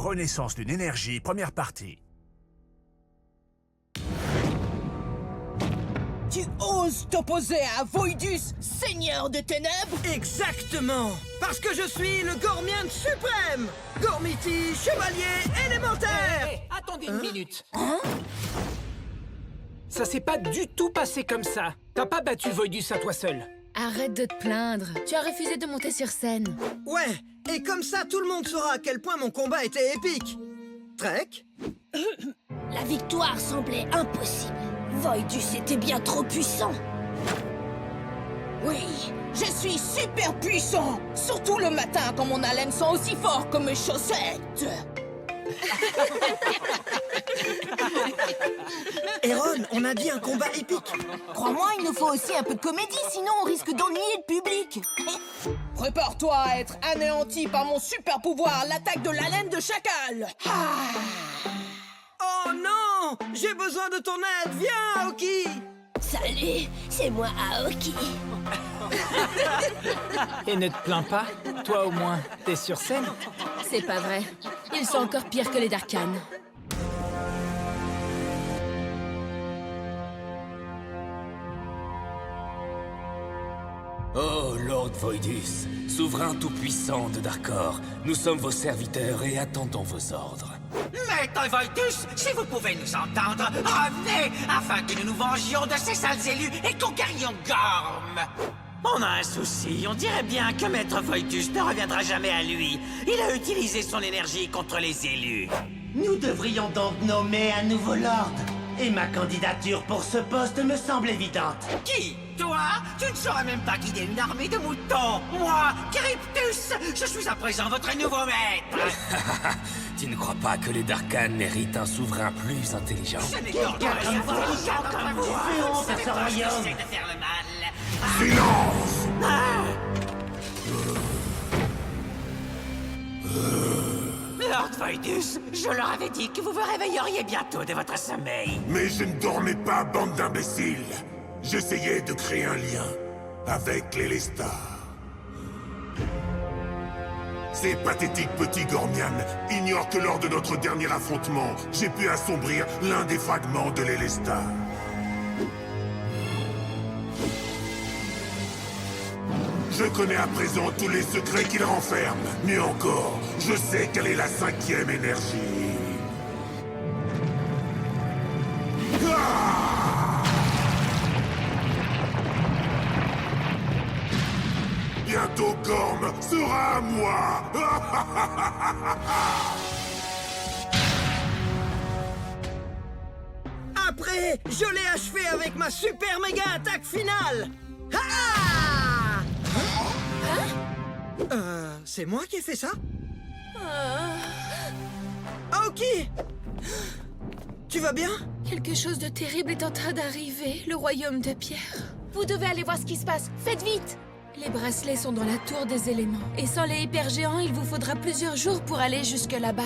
Renaissance d'une énergie, première partie. Tu oses t'opposer à Voidus, seigneur de ténèbres? Exactement! Parce que je suis le Gormian suprême! Gormiti, chevalier élémentaire! Hé, attendez une minute. Ça s'est pas du tout passé comme ça. T'as pas battu Voidus à toi seul. Arrête de te plaindre. Tu as refusé de monter sur scène. Ouais, et comme ça, tout le monde saura à quel point mon combat était épique. Trek? La victoire semblait impossible. Voidus était bien trop puissant. Oui, je suis super puissant. Surtout le matin quand mon haleine sent aussi fort que mes chaussettes. Eron, on a dit un combat épique. Crois-moi, il nous faut aussi un peu de comédie, sinon on risque d'ennuyer le public. Prépare-toi à être anéanti par mon super pouvoir, l'attaque de l'haleine de chacal. Oh non! J'ai besoin de ton aide! Viens, Aoki! Salut, c'est moi Aoki. Et ne te plains pas. Toi au moins, t'es sur scène. C'est pas vrai. Ils sont encore pires que les Darkhan. Oh, Lord Voidus, souverain tout-puissant de Darkor, nous sommes vos serviteurs et attendons vos ordres. Maître Voidus, si vous pouvez nous entendre, revenez afin que nous nous vengions de ces sales élus et conquérions Gorm. On a un souci, on dirait bien que Maître Voidus ne reviendra jamais à lui. Il a utilisé son énergie contre les élus. Nous devrions donc nommer un nouveau Lord. Et ma candidature pour ce poste me semble évidente. Qui? Toi? Tu ne saurais même pas guider une armée de moutons. Moi, Cryptus, je suis à présent votre nouveau maître. Tu ne crois pas que les Darkhan méritent un souverain plus intelligent? Ce n'est qu'ordre comme vous. Fais honte à ce royaume. J'essaie de faire le mal. Lord Voidus, je leur avais dit que vous vous réveilleriez bientôt de votre sommeil. Mais je ne dormais pas, bande d'imbéciles. J'essayais de créer un lien avec les Lestar. Ces pathétiques petits Gormian ignorent que lors de notre dernier affrontement, j'ai pu assombrir l'un des fragments de l'Elestar. Je connais à présent tous les secrets qu'il renferme. Mieux encore, je sais quelle est la 5e énergie. Ah! Bientôt Gorm sera à moi. Après, je l'ai achevé avec ma super méga attaque finale. C'est moi qui ai fait ça? Aoki! Tu vas bien? Quelque chose de terrible est en train d'arriver, le royaume de pierre. Vous devez aller voir ce qui se passe. Faites vite! Les bracelets sont dans la tour des éléments. Et sans les hypergéants, il vous faudra plusieurs jours pour aller jusque là-bas.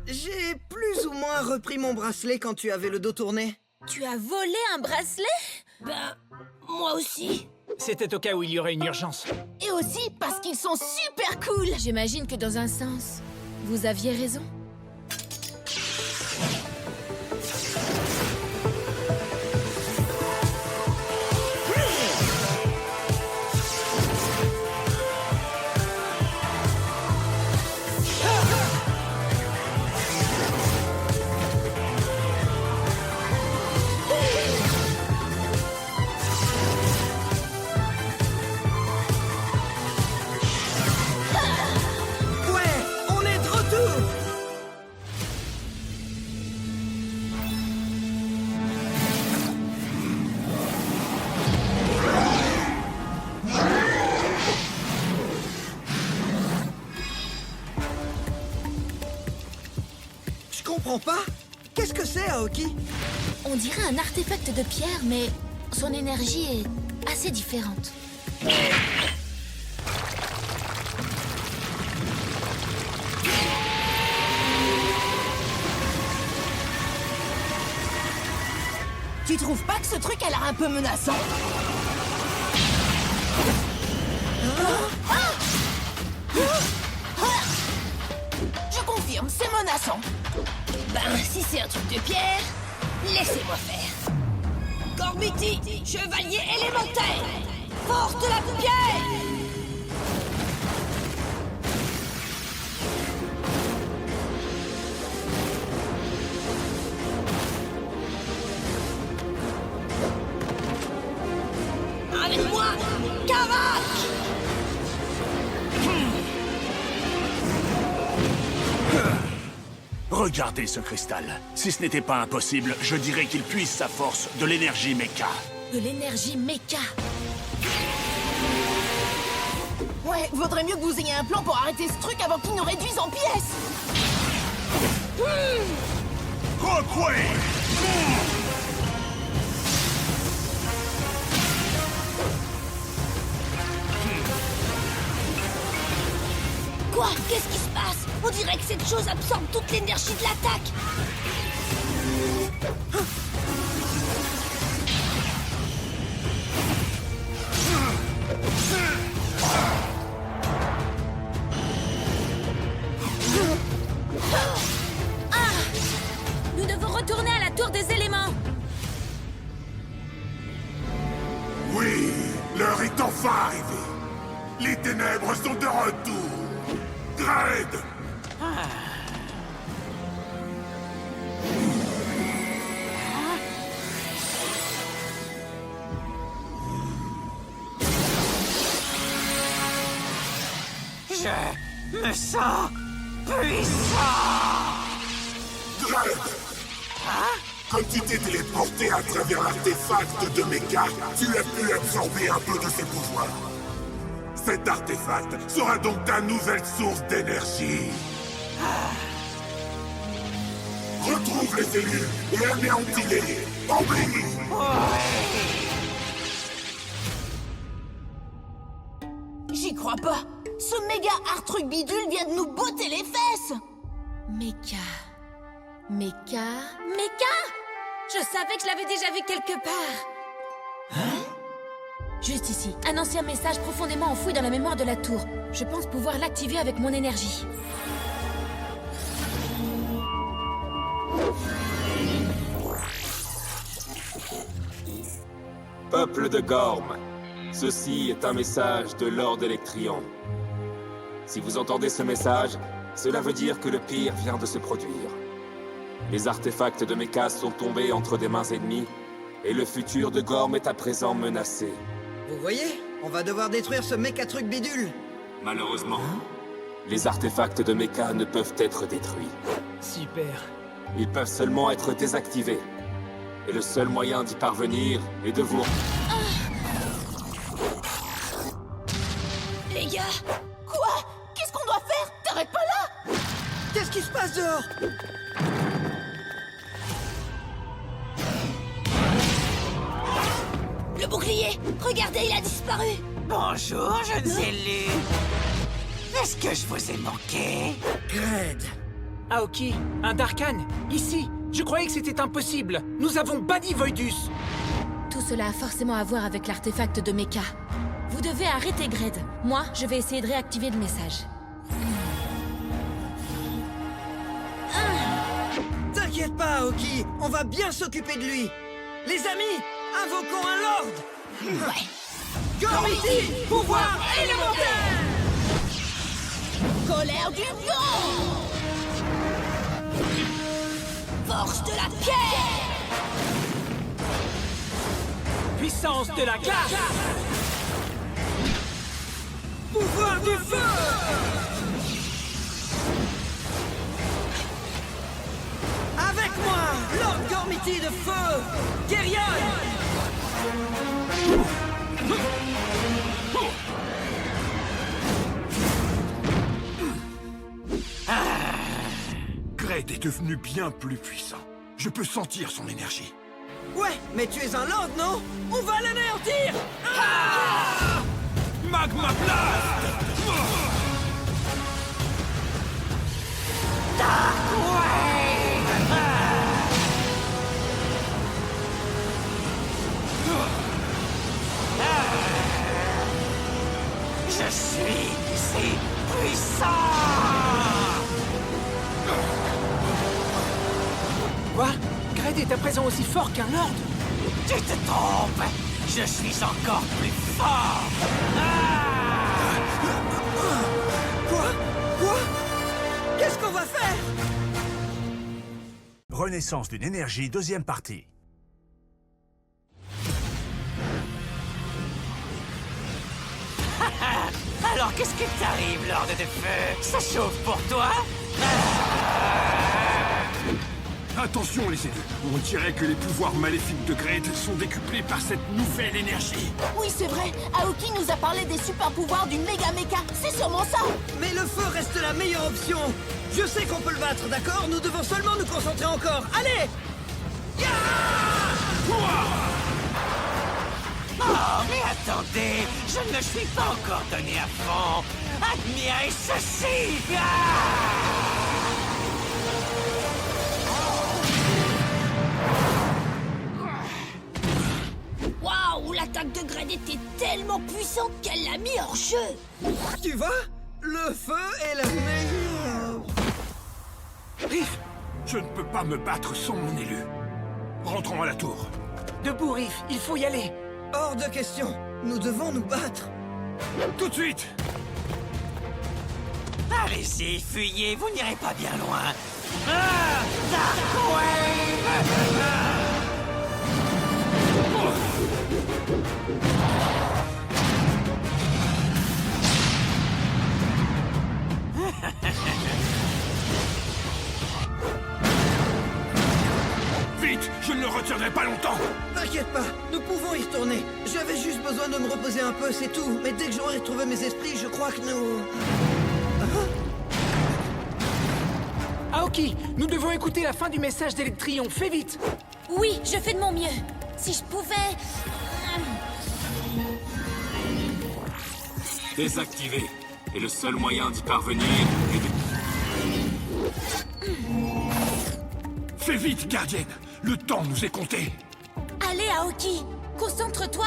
J'ai plus ou moins repris mon bracelet quand tu avais le dos tourné. Tu as volé un bracelet? Ben, moi aussi. C'était au cas où il y aurait une urgence. Et aussi parce qu'ils sont super cool. J'imagine que dans un sens, vous aviez raison. Pas? Qu'est-ce que c'est, Aoki? On dirait un artefact de pierre, mais son énergie est assez différente. Tu trouves pas que ce truc a l'air un peu menaçant? Je confirme, c'est menaçant. Ben, si c'est un truc de pierre, laissez-moi faire. Gormiti, chevalier élémentaire, force de la pierre. Avec moi, Karak! Regardez ce cristal. Si ce n'était pas impossible, je dirais qu'il puise sa force de l'énergie méca. De l'énergie méca. Ouais, vaudrait mieux que vous ayez un plan pour arrêter ce truc avant qu'il nous réduise en pièces. Rockway! Quoi? Qu'est-ce qui se passe? On dirait que cette chose absorbe toute l'énergie de l'attaque. Nous devons retourner à la tour des éléments. Oui, l'heure est enfin arrivée. Les ténèbres sont de retour. Gred! Je me sens puissant. Gred! Comme tu t'es téléporté à travers l'artefact de Mecha, tu as pu absorber un peu de ses pouvoirs. Cet artefact sera donc ta nouvelle source d'énergie. Retrouve les élus et anéantis-les. Oublie! J'y crois pas. Ce méga art truc bidule vient de nous botter les fesses. Méca. Méca. Méca! Je savais que je l'avais déjà vu quelque part. Juste ici, un ancien message profondément enfoui dans la mémoire de la tour. Je pense pouvoir l'activer avec mon énergie. Peuple de Gorm, ceci est un message de Lord Electrion. Si vous entendez ce message, cela veut dire que le pire vient de se produire. Les artefacts de Mecha sont tombés entre des mains ennemies, et le futur de Gorm est à présent menacé. Vous voyez? On va devoir détruire ce méca truc bidule. Malheureusement, les artefacts de Mecha ne peuvent être détruits. Super. Ils peuvent seulement être désactivés. Et le seul moyen d'y parvenir est de vous... Les gars, Quoi? Qu'est-ce qu'on doit faire? T'arrêtes pas là? Qu'est-ce qui se passe dehors? le bouclier! Regardez, il a disparu! Bonjour, jeunes élus. Est-ce que je vous ai manqué? Gred! Aoki, un Darkan, ici. Je croyais que c'était impossible. Nous avons banni Voidus. Tout cela a forcément à voir avec l'artefact de Mecha. Vous devez arrêter Gred. Moi, je vais essayer de réactiver le message. T'inquiète pas, Aoki, on va bien s'occuper de lui. Les amis, invoquons un lord. Ouais. Gormiti, pouvoir élémentaire. Colère du vent! Force de la pierre! Puissance de la glace. Pouvoir du feu. Avec moi, Lord Gormiti de feu, Guerrion. Gred est devenu bien plus puissant. Je peux sentir son énergie. Ouais, mais tu es un lord, non? On va l'anéantir. Magma Blast! Je suis si puissant! Gred est à présent aussi fort qu'un lord. Tu te trompes. Je suis encore plus fort. Ah! Quoi? Qu'est-ce qu'on va faire? Renaissance d'une énergie, deuxième partie. Alors qu'est-ce qui t'arrive, Lord de Feu? Ça chauffe pour toi? Attention les élus, on dirait que les pouvoirs maléfiques de Gred sont décuplés par cette nouvelle énergie. Oui, c'est vrai. Aoki nous a parlé des super pouvoirs d'une méga méca. C'est sûrement ça. Mais le feu reste la meilleure option. Je sais qu'on peut le battre, d'accord? Nous devons seulement nous concentrer encore. Allez! Oh, mais attendez, je ne me suis pas encore donné à fond. Admirez ceci! Waouh, l'attaque de Gred était tellement puissante qu'elle l'a mis hors jeu. Tu vois? Le feu est la meilleure. Riff, je ne peux pas me battre sans mon élu. Rentrons à la tour. Debout, Riff, il faut y aller. Hors de question. Nous devons nous battre. Tout de suite! Allez-y, fuyez, vous n'irez pas bien loin. Ah, Dark Wave! Vite, je ne le retiendrai pas longtemps. T'inquiète pas, nous pouvons y retourner. J'avais juste besoin de me reposer un peu, c'est tout. Mais dès que j'aurai retrouvé mes esprits, je crois que nous... Aoki, nous devons écouter la fin du message d'Electrion. Fais vite. Oui, je fais de mon mieux. Si je pouvais... Désactivé. Et le seul moyen d'y parvenir est de... Fais vite, gardienne. Le temps nous est compté. Allez, Aoki, concentre-toi.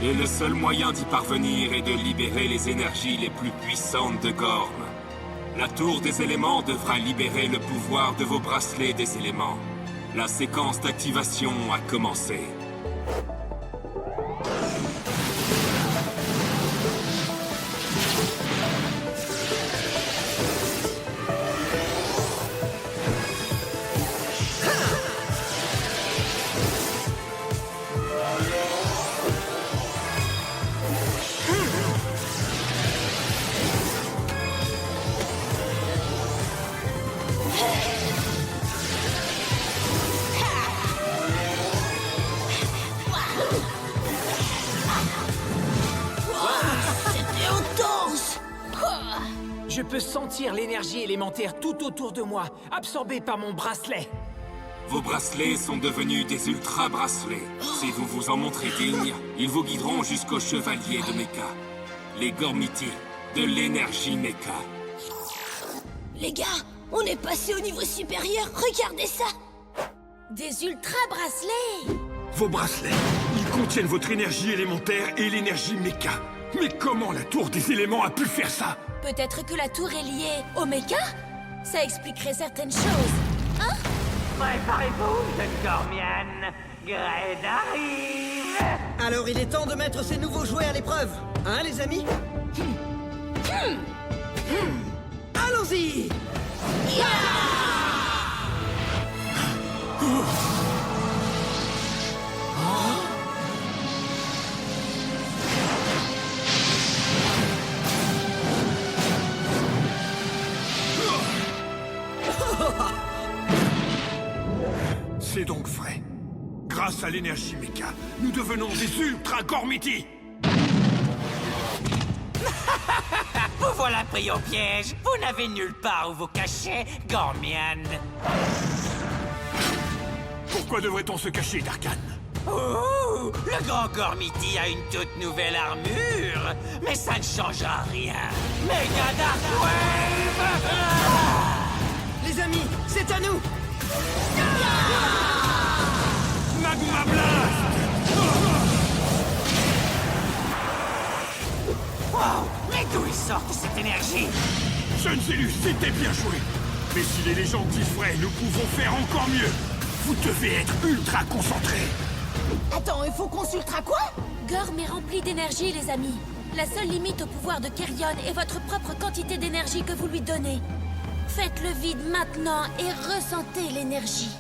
Et le seul moyen d'y parvenir est de libérer les énergies les plus puissantes de Gorm. La tour des éléments devra libérer le pouvoir de vos bracelets des éléments. La séquence d'activation a commencé. Je peux sentir l'énergie élémentaire tout autour de moi, absorbée par mon bracelet. Vos bracelets sont devenus des ultra-bracelets. Si vous vous en montrez digne, ils vous guideront jusqu'aux chevaliers de Mecha. Les Gormiti, de l'énergie Mecha. Les gars, on est passé au niveau supérieur, regardez ça. Des ultra-bracelets. Vos bracelets, ils contiennent votre énergie élémentaire et l'énergie méca. Mais comment la tour des éléments a pu faire ça? Peut-être que la tour est liée au mecha? Ça expliquerait certaines choses. Hein? Préparez-vous, jeune Gormienne. Gred arrive. Alors il est temps de mettre ces nouveaux jouets à l'épreuve. Hein, les amis? Allons-y! C'est donc vrai. Grâce à l'énergie méca, nous devenons des Ultra Gormiti. Vous voilà pris au piège. Vous n'avez nulle part où vous cacher, Gormienne. Pourquoi devrait-on se cacher, Darkan? Ouh, le grand Gormiti a une toute nouvelle armure. Mais ça ne changera rien. Méga Dark Wave! Les amis, c'est à nous! Magma Blast! Wow! Mais d'où ils sortent cette énergie? Jeune Zélus, c'était bien joué. Mais si les légendes disent vrai, nous pouvons faire encore mieux. Vous devez être ultra concentrés. Attends, il faut qu'on s'ultra quoi? Gorm est rempli d'énergie, les amis. La seule limite au pouvoir de Kerrion est votre propre quantité d'énergie que vous lui donnez. Faites le vide maintenant et ressentez l'énergie.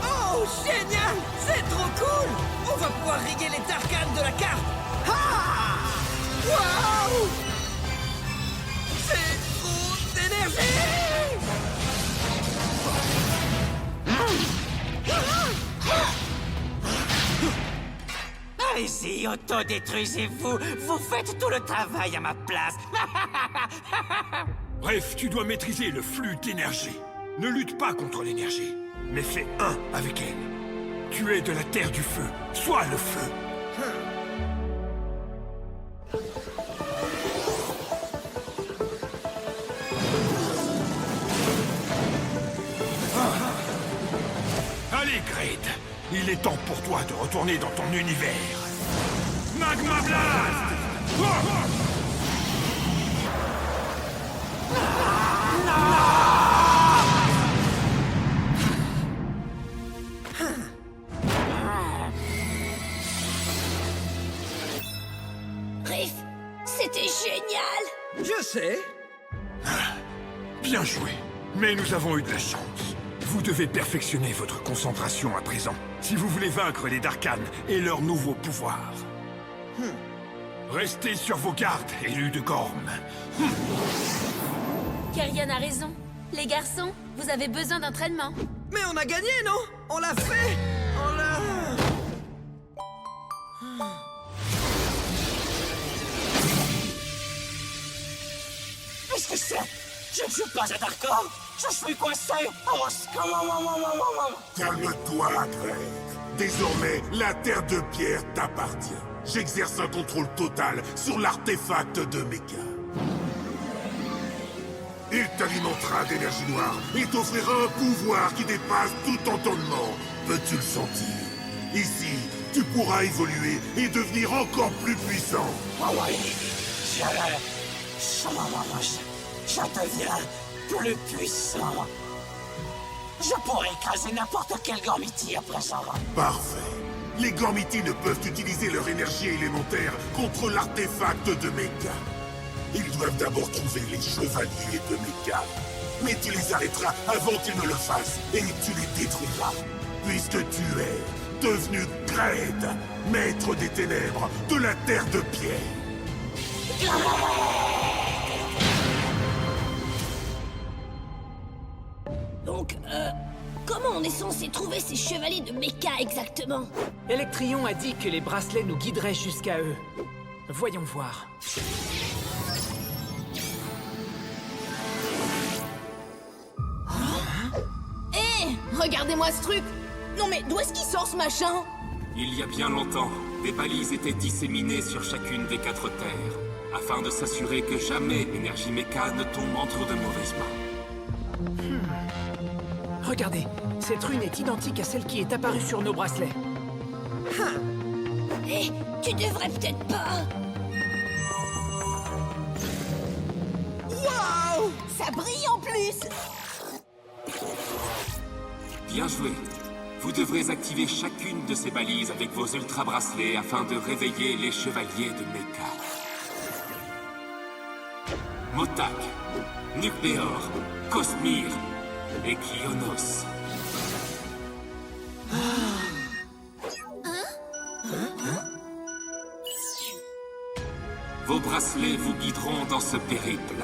Oh, génial! C'est trop cool! On va pouvoir riguer les Darkans de la carte! Ah! Waouh! C'est trop d'énergie! Allez-y, autodétruisez-vous. Vous faites tout le travail à ma place. Bref, tu dois maîtriser le flux d'énergie. Ne lutte pas contre l'énergie, mais fais un avec elle. Tu es de la terre du feu, sois le feu. Allez, Grid, il est temps pour toi de retourner dans ton univers. Magma Blast! Riff, c'était génial! Je sais. Bien joué. Mais nous avons eu de la chance. Vous devez perfectionner votre concentration à présent, si vous voulez vaincre les Darkans et leurs nouveaux pouvoirs. Restez sur vos gardes, élus de Gorm. Kerrion a raison. Les garçons, vous avez besoin d'entraînement. Mais on a gagné, non? On l'a fait! On l'a... Qu'est-ce que c'est? Je ne suis pas un Darkon. Je suis coincé. Au secours! Calme-toi, Greg. Désormais, la Terre de Pierre t'appartient. J'exerce un contrôle total sur l'artefact de Mecha. Il t'alimentera d'énergie noire et t'offrira un pouvoir qui dépasse tout entendement. Peux-tu le sentir? Ici, tu pourras évoluer et devenir encore plus puissant. Ah oui, je deviens plus puissant. Je pourrais écraser n'importe quel Gormiti à présent. Parfait. Les Gormiti ne peuvent utiliser leur énergie élémentaire contre l'artefact de Mecha. Ils doivent d'abord trouver les chevaliers de Mecha. Mais tu les arrêteras avant qu'ils ne le fassent, et tu les détruiras. Puisque tu es devenu Gred, maître des ténèbres de la Terre de Pierre. Donc, comment on est censé trouver ces chevaliers de Mecha exactement? Electrion a dit que les bracelets nous guideraient jusqu'à eux. Voyons voir. Regardez-moi ce truc! Non mais d'où est-ce qu'il sort ce machin? Il y a bien longtemps, des balises étaient disséminées sur chacune des 4 terres, afin de s'assurer que jamais l'énergie Mecha ne tombe entre de mauvaises mains. Regardez, cette rune est identique à celle qui est apparue sur nos bracelets. Hé, tu devrais peut-être pas... Waouh! Ça brille en plus! Bien joué. Vous devrez activer chacune de ces balises avec vos ultra-bracelets afin de réveiller les chevaliers de Mecha. Motak, Nucléor, Cosmir et Clionos. Vos bracelets vous guideront dans ce périple,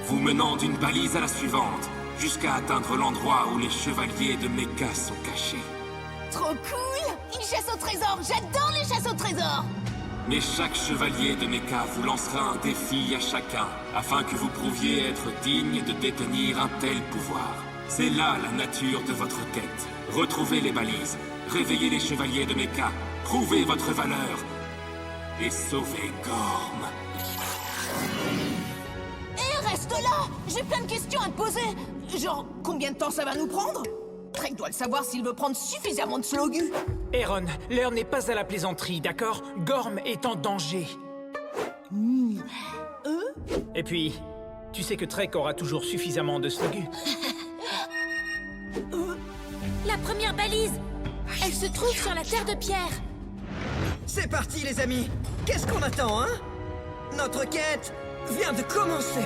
vous menant d'une balise à la suivante, jusqu'à atteindre l'endroit où les chevaliers de Mecha sont cachés. Trop cool! Une chasse au trésor! J'adore les chasses au trésor! Mais chaque chevalier de Mecha vous lancera un défi à chacun, afin que vous prouviez être digne de détenir un tel pouvoir. C'est là la nature de votre quête. Retrouvez les balises, réveillez les chevaliers de Mecha, prouvez votre valeur, et sauvez Gorm. Hé, reste là! J'ai plein de questions à te poser! Genre, combien de temps ça va nous prendre? Drake doit le savoir s'il veut prendre suffisamment de slogu. Aaron, l'heure n'est pas à la plaisanterie, d'accord? Gorm est en danger. Et puis, tu sais que Trek aura toujours suffisamment de slogu. La première balise! Elle se trouve sur la terre de pierre. C'est parti, les amis. Qu'est-ce qu'on attend, hein? Notre quête vient de commencer.